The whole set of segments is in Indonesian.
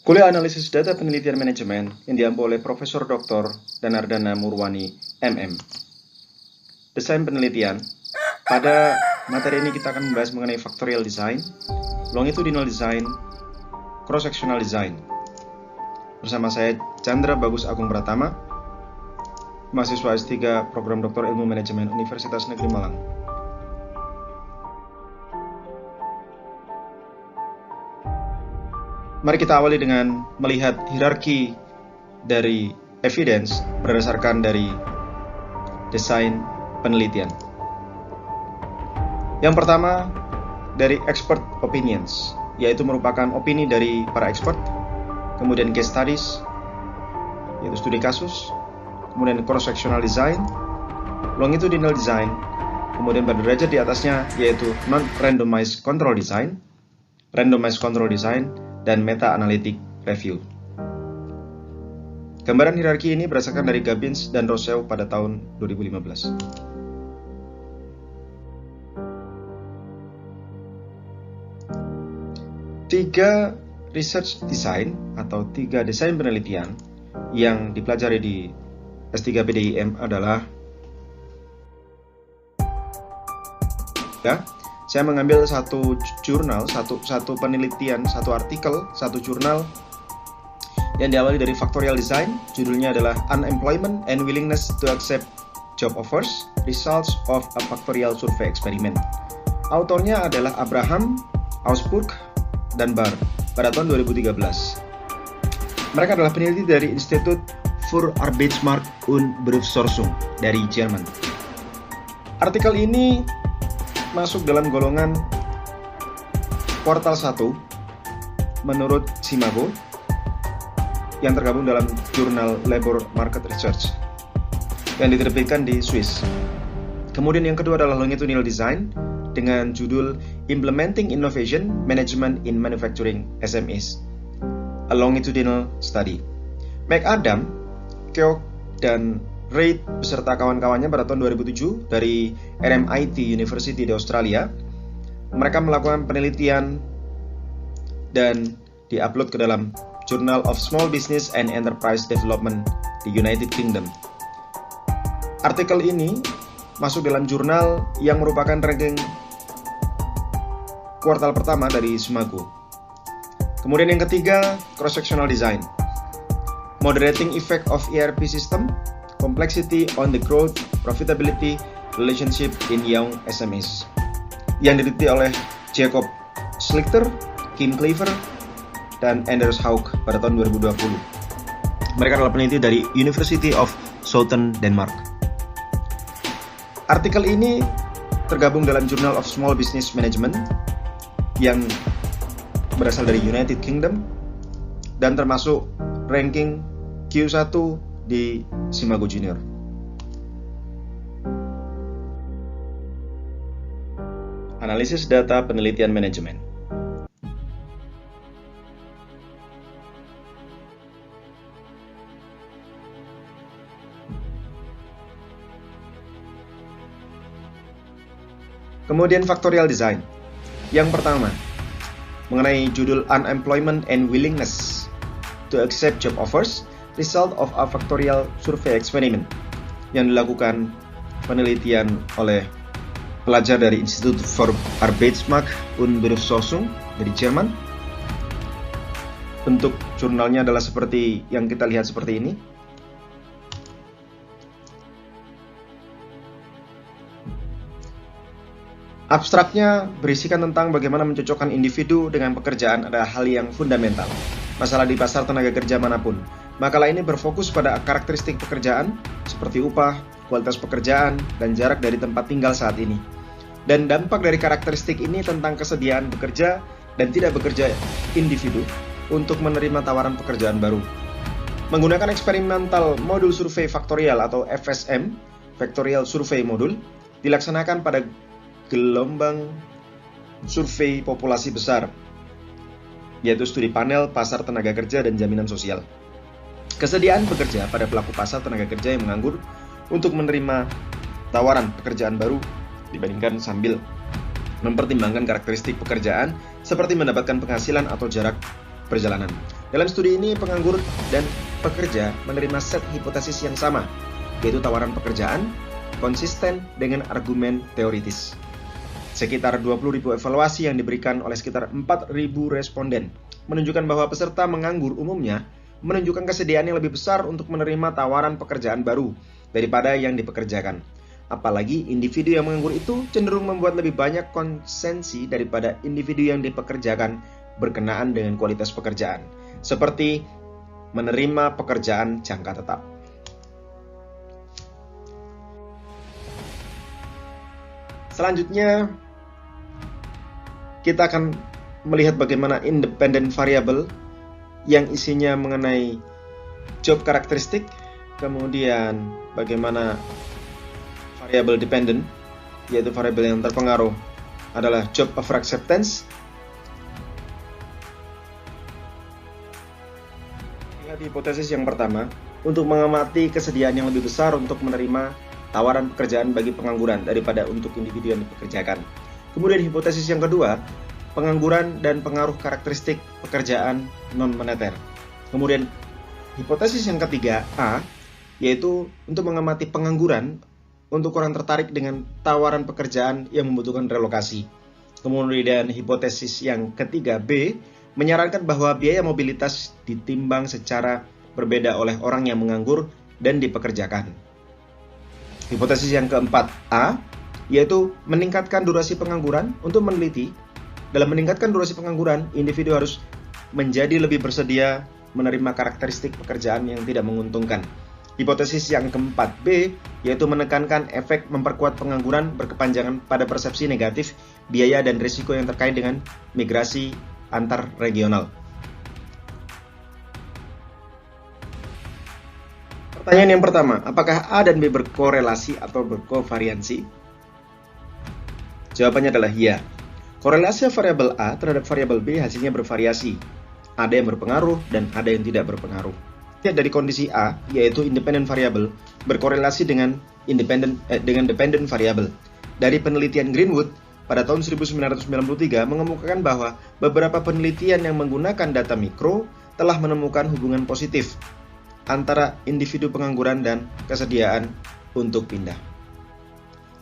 Kuliah Analisis Data Penelitian Manajemen yang diampu oleh Profesor Dr. Danardana Murwani, MM. Desain penelitian. Pada materi ini kita akan membahas mengenai factorial design, longitudinal design, cross-sectional design. Bersama saya Chandra Bagus Agung Pratama, mahasiswa S3 Program Doktor Ilmu Manajemen Universitas Negeri Malang. Mari kita awali dengan melihat hierarki dari evidence berdasarkan dari desain penelitian. Yang pertama, dari expert opinions, yaitu merupakan opini dari para expert, kemudian case studies, yaitu studi kasus, kemudian cross-sectional design, longitudinal design, kemudian pada derajat di atasnya yaitu non-randomized control design, randomized control design, dan meta-analytic review. Gambaran hierarki ini berdasarkan dari Gabbins dan Rousseau pada tahun 2015. Tiga research design atau tiga desain penelitian yang dipelajari di S3 PDIM adalah saya mengambil satu jurnal, satu penelitian, satu artikel, satu jurnal yang diawali dari factorial design. Judulnya adalah Unemployment and Willingness to Accept Job Offers, Results of a Factorial Survey Experiment. Autornya adalah Abraham, Augsburg, dan Barr pada tahun 2013. Mereka adalah peneliti dari Institut für Arbeitsmarkt und Berufsforschung dari Jerman. Artikel ini masuk dalam golongan kuartal 1 menurut Simago yang tergabung dalam jurnal Labor Market Research yang diterbitkan di Swiss. Kemudian yang kedua adalah longitudinal design dengan judul Implementing Innovation Management in Manufacturing SMEs, a longitudinal study. McAdam, Keogh, dan Reid beserta kawan-kawannya pada tahun 2007 dari RMIT University di Australia. Mereka melakukan penelitian dan diupload ke dalam Journal of Small Business and Enterprise Development di United Kingdom. Artikel ini masuk dalam jurnal yang merupakan ranking kuartal pertama dari Simago. Kemudian yang ketiga, cross-sectional design. Moderating effect of ERP system, complexity on the growth, profitability, relationship in young SMEs, yang diteliti oleh Jacob Schlichter, Kim Cleaver, dan Anders Haug pada tahun 2020. Mereka adalah peneliti dari University of Southern Denmark. Artikel ini tergabung dalam Journal of Small Business Management yang berasal dari United Kingdom dan termasuk ranking Q1 di Simago Junior. Analisis data penelitian manajemen. Kemudian factorial design. Yang pertama, mengenai judul Unemployment and Willingness to Accept Job Offers, Result of a Factorial Survey Experiment, yang dilakukan penelitian oleh pelajar dari Institut für Arbeitsmarkt und Berufsforschung dari Jerman. Bentuk jurnalnya adalah seperti yang kita lihat seperti ini. Abstraknya berisikan tentang bagaimana mencocokkan individu dengan pekerjaan adalah hal yang fundamental. Masalah di pasar tenaga kerja manapun. Makalah ini berfokus pada karakteristik pekerjaan seperti upah, kualitas pekerjaan, dan jarak dari tempat tinggal saat ini. Dan dampak dari karakteristik ini tentang kesediaan bekerja dan tidak bekerja individu untuk menerima tawaran pekerjaan baru. Menggunakan eksperimental modul survei faktorial atau FSM, Factorial Survey Module, dilaksanakan pada gelombang survei populasi besar, yaitu studi panel, pasar tenaga kerja, dan jaminan sosial. Kesediaan bekerja pada pelaku pasar tenaga kerja yang menganggur untuk menerima tawaran pekerjaan baru dibandingkan sambil mempertimbangkan karakteristik pekerjaan seperti mendapatkan penghasilan atau jarak perjalanan. Dalam studi ini, penganggur dan pekerja menerima set hipotesis yang sama, yaitu tawaran pekerjaan konsisten dengan argumen teoritis. Sekitar 20.000 evaluasi yang diberikan oleh sekitar 4.000 responden menunjukkan bahwa peserta menganggur umumnya menunjukkan kesediaan yang lebih besar untuk menerima tawaran pekerjaan baru daripada yang dipekerjakan. Apalagi individu yang menganggur itu cenderung membuat lebih banyak konsensi daripada individu yang dipekerjakan berkenaan dengan kualitas pekerjaan, seperti menerima pekerjaan jangka tetap. Selanjutnya, kita akan melihat bagaimana independent variable yang isinya mengenai job karakteristik, kemudian bagaimana variable dependent, yaitu variabel yang terpengaruh adalah job offer acceptance. Lihat hipotesis yang pertama, untuk mengamati kesediaan yang lebih besar untuk menerima tawaran pekerjaan bagi pengangguran daripada untuk individu yang dipekerjakan. Kemudian hipotesis yang kedua, pengangguran dan pengaruh karakteristik pekerjaan non-moneter. Kemudian hipotesis yang ketiga, A, yaitu untuk mengamati pengangguran untuk orang tertarik dengan tawaran pekerjaan yang membutuhkan relokasi. Kemudian hipotesis yang ketiga, B, menyarankan bahwa biaya mobilitas ditimbang secara berbeda oleh orang yang menganggur dan dipekerjakan. Hipotesis yang keempat, A, yaitu meningkatkan durasi pengangguran. Untuk meneliti, dalam meningkatkan durasi pengangguran, individu harus menjadi lebih bersedia menerima karakteristik pekerjaan yang tidak menguntungkan. Hipotesis yang keempat, B, yaitu menekankan efek memperkuat pengangguran berkepanjangan pada persepsi negatif, biaya dan risiko yang terkait dengan migrasi antar regional. Pertanyaan yang pertama, apakah A dan B berkorelasi atau berkovariansi? Jawabannya adalah ya. Korelasi variabel A terhadap variabel B hasilnya bervariasi. Ada yang berpengaruh dan ada yang tidak berpengaruh. Dari kondisi A, yaitu independent variable, berkorelasi dengan dependent variable. Dari penelitian Greenwood pada tahun 1993 mengemukakan bahwa beberapa penelitian yang menggunakan data mikro telah menemukan hubungan positif antara individu pengangguran dan kesediaan untuk pindah.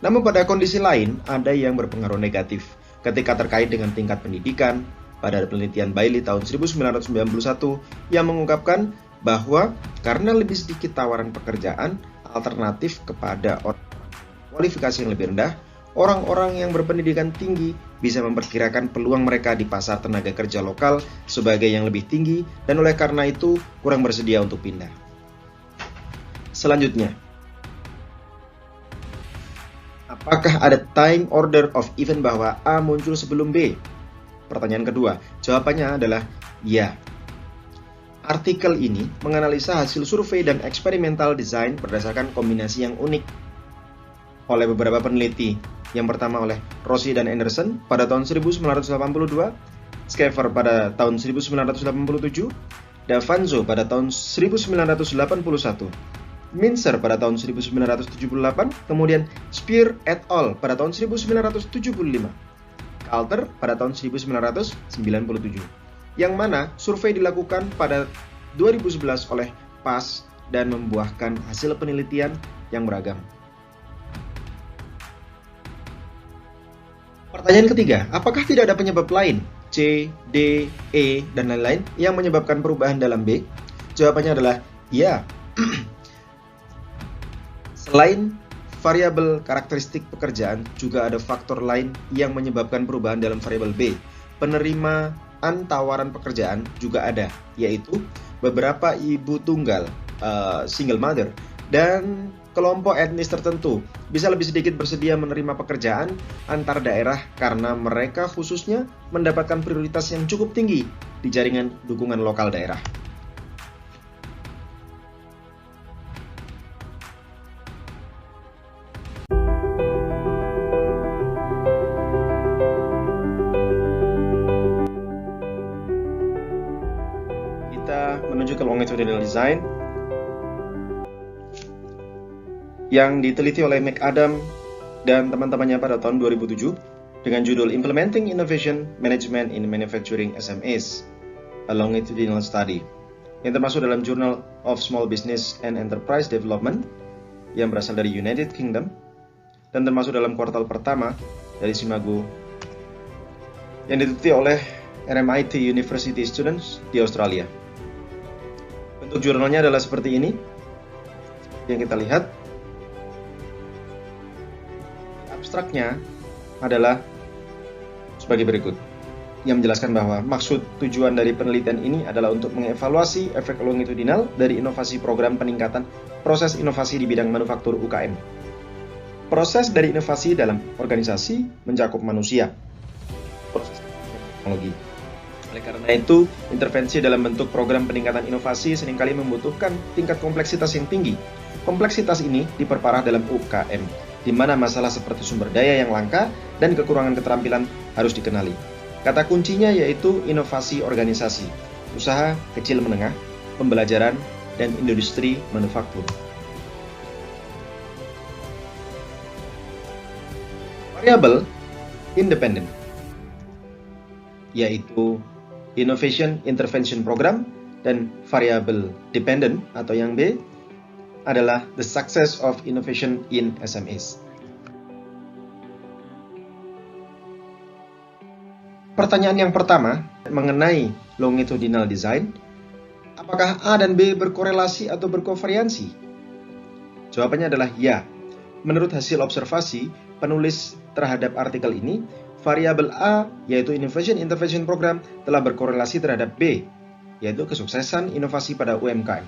Namun pada kondisi lain, ada yang berpengaruh negatif ketika terkait dengan tingkat pendidikan. Pada penelitian Bailey tahun 1991 yang mengungkapkan bahwa karena lebih sedikit tawaran pekerjaan alternatif kepada orang kualifikasi yang lebih rendah, orang-orang yang berpendidikan tinggi bisa memperkirakan peluang mereka di pasar tenaga kerja lokal sebagai yang lebih tinggi dan oleh karena itu kurang bersedia untuk pindah. Selanjutnya, apakah ada time order of event bahwa A muncul sebelum B? Pertanyaan kedua, jawabannya adalah ya. Artikel ini menganalisa hasil survei dan eksperimental design berdasarkan kombinasi yang unik oleh beberapa peneliti. Yang pertama oleh Rossi dan Anderson pada tahun 1982, Schaeffer pada tahun 1987, Davanzo pada tahun 1981, Mincer pada tahun 1978, kemudian Spear et al. Pada tahun 1975, Coulter pada tahun 1997. Yang mana survei dilakukan pada 2011 oleh PAS dan membuahkan hasil penelitian yang beragam. Pertanyaan ketiga, apakah tidak ada penyebab lain C, D, E, dan lain-lain yang menyebabkan perubahan dalam B? Jawabannya adalah ya. Selain variabel karakteristik pekerjaan, juga ada faktor lain yang menyebabkan perubahan dalam variabel B. Penerimaan tawaran pekerjaan juga ada, yaitu beberapa ibu tunggal, single mother, dan kelompok etnis tertentu bisa lebih sedikit bersedia menerima pekerjaan antar daerah karena mereka khususnya mendapatkan prioritas yang cukup tinggi di jaringan dukungan lokal daerah. Menuju ke longitudinal design yang diteliti oleh McAdam dan teman-temannya pada tahun 2007 dengan judul Implementing Innovation Management in Manufacturing SMEs. a longitudinal study, yang termasuk dalam Journal of Small Business and Enterprise Development yang berasal dari United Kingdom, dan termasuk dalam kuartal pertama dari Simago yang diteliti oleh RMIT University Students di Australia. Bentuk jurnalnya adalah seperti ini yang kita lihat. Abstraknya adalah sebagai berikut, yang menjelaskan bahwa maksud tujuan dari penelitian ini adalah untuk mengevaluasi efek longitudinal dari inovasi program peningkatan proses inovasi di bidang manufaktur UKM. Proses dari inovasi dalam organisasi mencakup manusia, proses teknologi. Oleh karena itu, intervensi dalam bentuk program peningkatan inovasi seringkali membutuhkan tingkat kompleksitas yang tinggi. Kompleksitas ini diperparah dalam UKM, di mana masalah seperti sumber daya yang langka dan kekurangan keterampilan harus dikenali. Kata kuncinya yaitu inovasi organisasi, usaha kecil menengah, pembelajaran, dan industri manufaktur. Variabel independent, yaitu Innovation Intervention Program, dan variable dependent atau yang B adalah the success of innovation in SMEs. Pertanyaan yang pertama mengenai longitudinal design, apakah A dan B berkorelasi atau berkovariansi? Jawabannya adalah ya. Menurut hasil observasi penulis terhadap artikel ini, variabel A, yaitu Innovation Intervention Program, telah berkorelasi terhadap B, yaitu kesuksesan inovasi pada UMKM.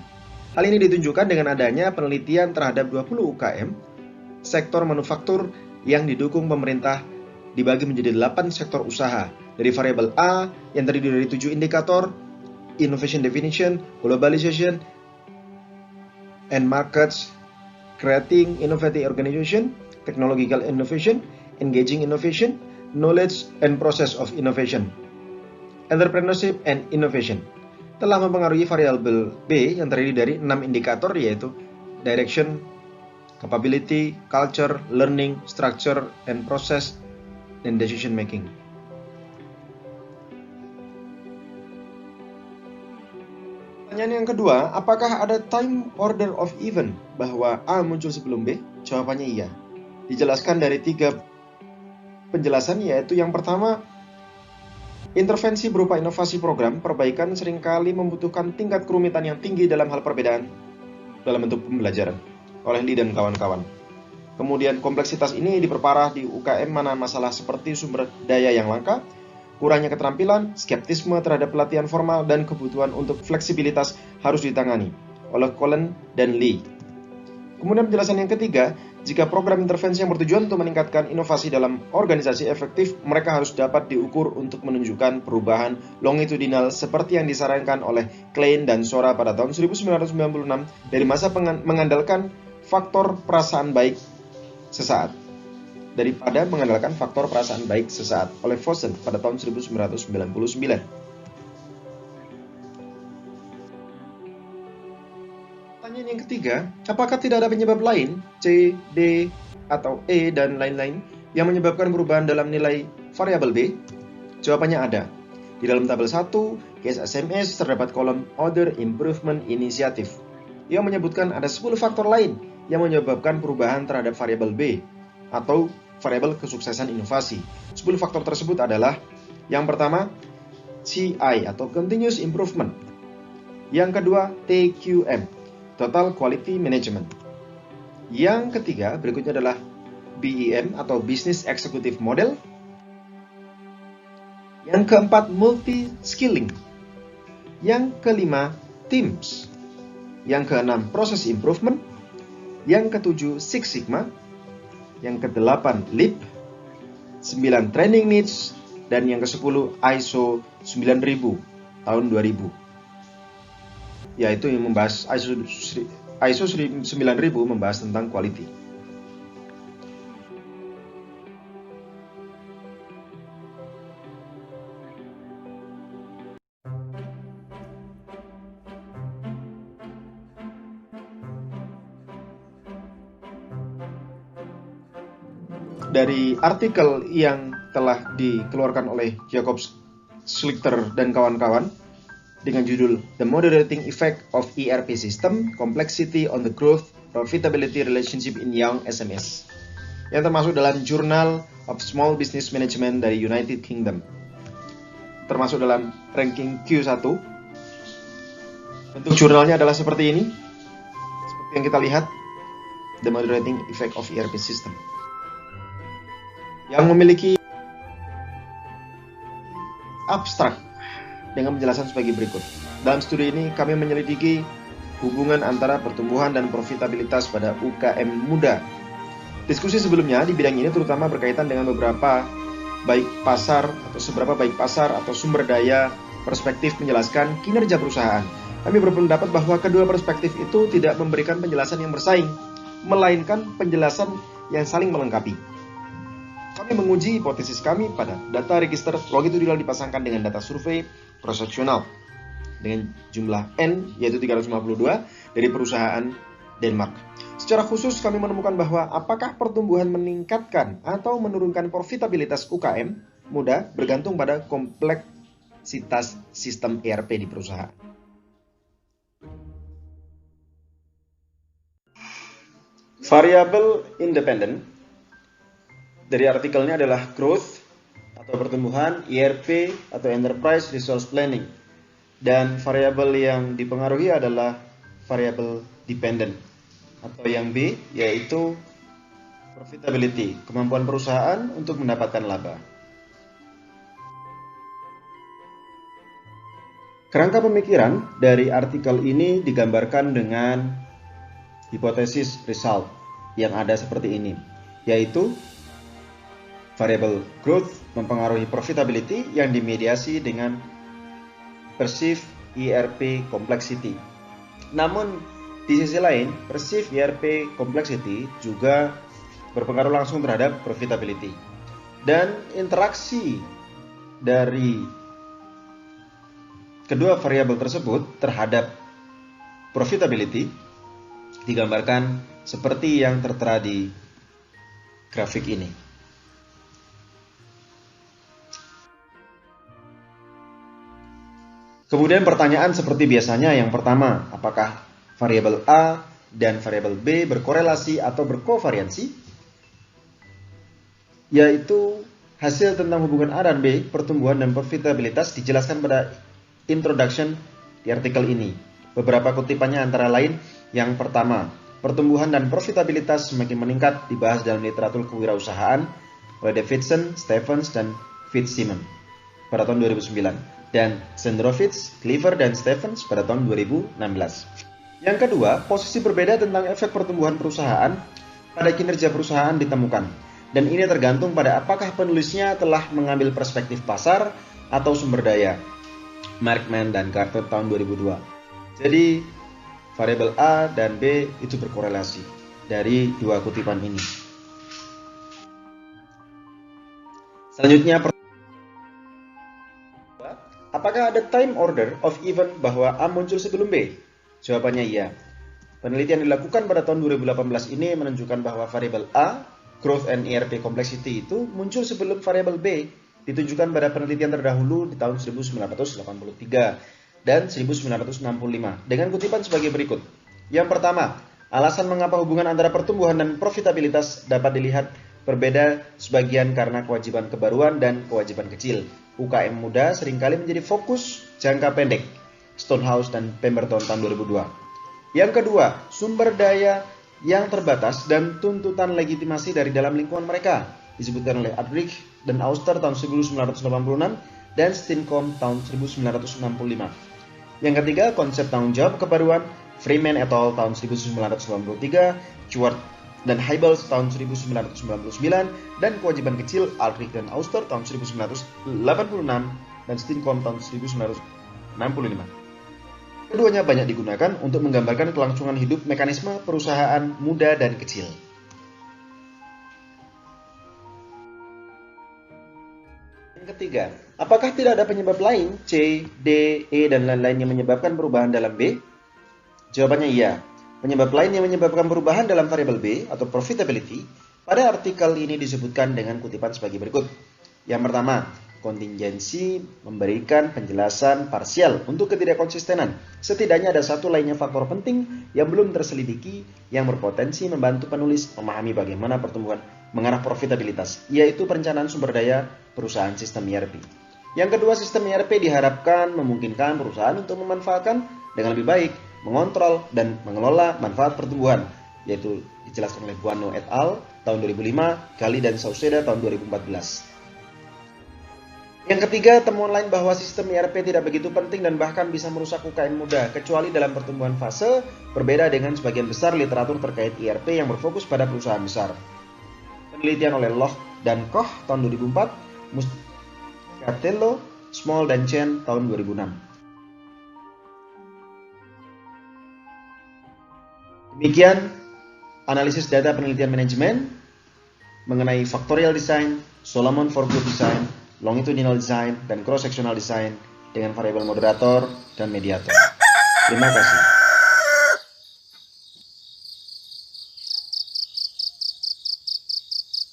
Hal ini ditunjukkan dengan adanya penelitian terhadap 20 UKM, sektor manufaktur yang didukung pemerintah dibagi menjadi 8 sektor usaha. Dari variabel A yang terdiri dari 7 indikator, Innovation Definition, Globalization, and Markets, Creating Innovative Organization, Technological Innovation, Engaging Innovation, Knowledge and Process of Innovation, Entrepreneurship and Innovation, telah mempengaruhi variabel B yang terdiri dari 6 indikator, yaitu Direction, Capability, Culture, Learning, Structure, and Process, dan Decision Making. Pertanyaan yang kedua, apakah ada time order of event bahwa A muncul sebelum B? Jawabannya iya. Dijelaskan dari 3 penjelasan, yaitu yang pertama, intervensi berupa inovasi program perbaikan seringkali membutuhkan tingkat kerumitan yang tinggi dalam hal perbedaan dalam bentuk pembelajaran oleh Lee dan kawan-kawan. Kemudian kompleksitas ini diperparah di UKM mana masalah seperti sumber daya yang langka, kurangnya keterampilan, skeptisme terhadap pelatihan formal, dan kebutuhan untuk fleksibilitas harus ditangani oleh Cullen dan Lee. Kemudian penjelasan yang ketiga, jika program intervensi yang bertujuan untuk meningkatkan inovasi dalam organisasi efektif, mereka harus dapat diukur untuk menunjukkan perubahan longitudinal seperti yang disarankan oleh Klein dan Sora pada tahun 1996 dari masa mengandalkan faktor perasaan baik sesaat daripada mengandalkan faktor perasaan baik sesaat oleh Vossen pada tahun 1999. Pertanyaan yang ketiga, apakah tidak ada penyebab lain, C, D, atau E, dan lain-lain, yang menyebabkan perubahan dalam nilai variabel B? Jawabannya ada. Di dalam tabel 1, case SMS terdapat kolom Other Improvement Initiative, yang menyebutkan ada 10 faktor lain yang menyebabkan perubahan terhadap variabel B, atau variabel kesuksesan inovasi. 10 faktor tersebut adalah, yang pertama, CI atau Continuous Improvement. Yang kedua, TQM, Total Quality Management. Yang ketiga, berikutnya adalah BEM atau Business Executive Model. Yang keempat, Multi-Skilling. Yang kelima, Teams. Yang keenam, Process Improvement. Yang ketujuh, Six Sigma. Yang kedelapan, LEAP. 9, Training Needs. Dan yang ke-10, ISO 9000 tahun 2000. Yaitu yang membahas ISO 9000 membahas tentang quality. Dari artikel yang telah dikeluarkan oleh Jacob Schlichter dan kawan-kawan, dengan judul The Moderating Effect of ERP System Complexity on the Growth Profitability Relationship in Young SMEs, yang termasuk dalam Journal of Small Business Management dari United Kingdom, termasuk dalam ranking Q1. Bentuk jurnalnya adalah seperti ini, seperti yang kita lihat, The Moderating Effect of ERP System, yang memiliki abstrak dengan penjelasan sebagai berikut. Dalam studi ini kami menyelidiki hubungan antara pertumbuhan dan profitabilitas pada UKM muda. Diskusi sebelumnya di bidang ini terutama berkaitan dengan beberapa baik pasar atau seberapa baik pasar atau sumber daya perspektif menjelaskan kinerja perusahaan. Kami berpendapat bahwa kedua perspektif itu tidak memberikan penjelasan yang bersaing, melainkan penjelasan yang saling melengkapi. Kami menguji hipotesis kami pada data register longitudinal dipasangkan dengan data survei cross-sectional dengan jumlah N yaitu 352 dari perusahaan Denmark. Secara khusus kami menemukan bahwa apakah pertumbuhan meningkatkan atau menurunkan profitabilitas UKM muda bergantung pada kompleksitas sistem ERP di perusahaan. Variable independent dari artikelnya adalah growth atau pertumbuhan, ERP atau enterprise resource planning, dan variabel yang dipengaruhi adalah variable dependent atau yang B yaitu profitability, kemampuan perusahaan untuk mendapatkan laba. Kerangka pemikiran dari artikel ini digambarkan dengan hipotesis result yang ada seperti ini, yaitu variable growth mempengaruhi profitability yang dimediasi dengan perceived ERP complexity. Namun di sisi lain, perceived ERP complexity juga berpengaruh langsung terhadap profitability. Dan interaksi dari kedua variabel tersebut terhadap profitability digambarkan seperti yang tertera di grafik ini. Kemudian pertanyaan seperti biasanya, yang pertama, apakah variabel A dan variabel B berkorelasi atau berkovariansi? Yaitu hasil tentang hubungan A dan B, pertumbuhan dan profitabilitas dijelaskan pada introduction di artikel ini. Beberapa kutipannya antara lain, yang pertama, pertumbuhan dan profitabilitas semakin meningkat dibahas dalam literatur kewirausahaan oleh Davidson, Stephens, dan Fitzsimmons pada tahun 2009, dan Sendrovitz, Cleaver, dan Stephens pada tahun 2016. Yang kedua, posisi berbeda tentang efek pertumbuhan perusahaan pada kinerja perusahaan ditemukan, dan ini tergantung pada apakah penulisnya telah mengambil perspektif pasar atau sumber daya. Markman dan Carter tahun 2002. Jadi variabel A dan B itu berkorelasi dari dua kutipan ini. Selanjutnya, apakah ada time order of event bahwa A muncul sebelum B? Jawabannya iya. Penelitian dilakukan pada tahun 2018 ini menunjukkan bahwa variabel A, growth and ERP complexity, itu muncul sebelum variabel B, ditunjukkan pada penelitian terdahulu di tahun 1983 dan 1965 dengan kutipan sebagai berikut. Yang pertama, alasan mengapa hubungan antara pertumbuhan dan profitabilitas dapat dilihat berbeda sebagian karena kewajiban kebaruan dan kewajiban kecil. UKM muda seringkali menjadi fokus jangka pendek. Stonehouse dan Pemberton tahun 2002. Yang kedua, sumber daya yang terbatas dan tuntutan legitimasi dari dalam lingkungan mereka, disebutkan oleh Aldrich dan Auster tahun 1986 dan Stincombe tahun 1965. Yang ketiga, konsep tanggung jawab kebaruan, Freeman et al. Tahun 1993, Stewart dan Hybels tahun 1999, dan kewajiban kecil, Aldrich dan Auster tahun 1986 dan Stincombe tahun 1965. Keduanya banyak digunakan untuk menggambarkan kelangsungan hidup mekanisme perusahaan muda dan kecil. Yang ketiga, apakah tidak ada penyebab lain C, D, E, dan lain-lain yang menyebabkan perubahan dalam B? Jawabannya iya. Penyebab lain yang menyebabkan perubahan dalam variabel B atau profitability pada artikel ini disebutkan dengan kutipan sebagai berikut. Yang pertama, kontingensi memberikan penjelasan parsial untuk ketidakkonsistenan. Setidaknya ada satu lainnya faktor penting yang belum terselidiki yang berpotensi membantu penulis memahami bagaimana pertumbuhan mengarah profitabilitas, yaitu perencanaan sumber daya perusahaan sistem ERP. Yang kedua, sistem ERP diharapkan memungkinkan perusahaan untuk memanfaatkan dengan lebih baik, mengontrol dan mengelola manfaat pertumbuhan, yaitu dijelaskan oleh Buono et al. Tahun 2005, Gali dan Sauceda tahun 2014. Yang ketiga, temuan lain bahwa sistem ERP tidak begitu penting dan bahkan bisa merusak UKM muda, kecuali dalam pertumbuhan fase, berbeda dengan sebagian besar literatur terkait ERP yang berfokus pada perusahaan besar. Penelitian oleh Loch dan Koch tahun 2004, Muscatello, Small dan Chen tahun 2006. Demikian analisis data penelitian manajemen mengenai factorial design, Solomon for Good Design, longitudinal design, dan cross-sectional design dengan variabel moderator dan mediator. Terima kasih.